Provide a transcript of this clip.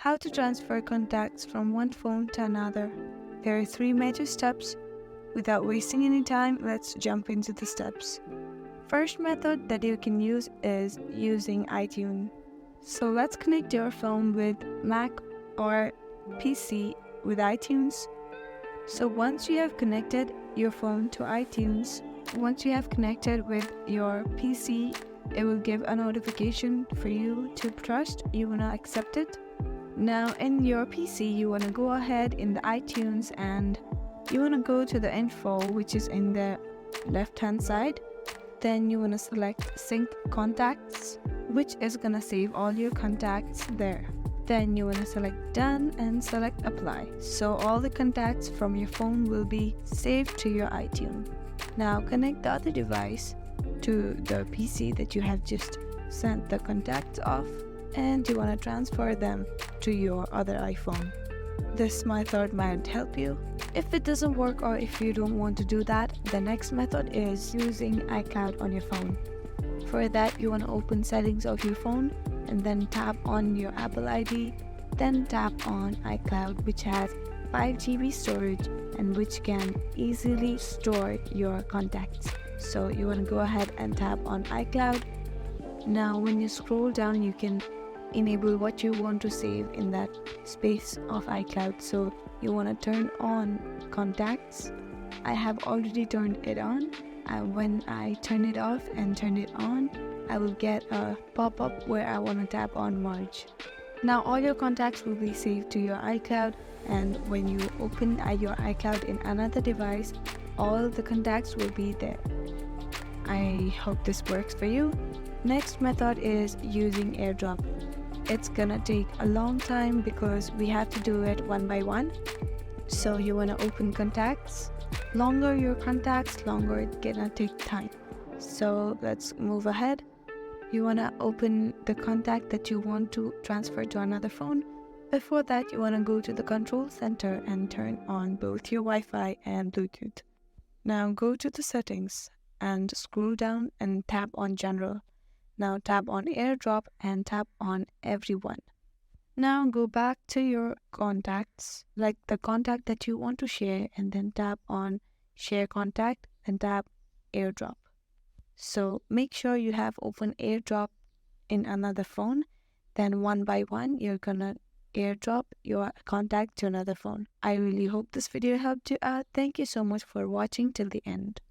How to transfer contacts from one phone to another. There are 3 major steps. Without wasting any time, let's jump into the steps. First method that you can use is using iTunes. So let's connect your phone with Mac or PC with iTunes. So once you have connected your phone to iTunes, once you have connected with your PC, it will give a notification for you to trust. You wanna accept it. Now in your PC, you wanna go ahead in the iTunes and you wanna go to the info, which is in the left hand side. Then you wanna select sync contacts, which is gonna save all your contacts there. Then you wanna select done and select apply. So all the contacts from your phone will be saved to your iTunes. Now connect the other device to the PC that you have just sent the contacts off, and you wanna transfer them to your other iPhone. This method might help you. If it doesn't work or if you don't want to do that, the next method is using iCloud on your phone. For that, you want to open settings of your phone and then tap on your Apple ID, then tap on iCloud, which has 5 GB storage and which can easily store your contacts. So you want to go ahead and tap on iCloud. Now when you scroll down, you can enable what you want to save in that space of iCloud. So you want to turn on contacts. I have already turned it on. When I turn it off and turn it on, I will get a pop-up where I want to tap on merge. Now all your contacts will be saved to your iCloud, and when you open your iCloud in another device, all the contacts will be there. I hope this works for you. Next method is using AirDrop. It's gonna take a long time because we have to do it one by one. So you wanna open contacts. Longer your contacts, longer it's gonna take time. So let's move ahead. You wanna open the contact that you want to transfer to another phone. Before that, you wanna go to the control center and turn on both your Wi-Fi and Bluetooth. Now go to the settings and scroll down and tap on general. Now tap on AirDrop and tap on everyone. Now go back to your contacts, like the contact that you want to share, and then tap on share contact and tap AirDrop. So make sure you have open AirDrop in another phone. Then one by one, you're gonna AirDrop your contact to another phone. I really hope this video helped you out. Thank you so much for watching till the end.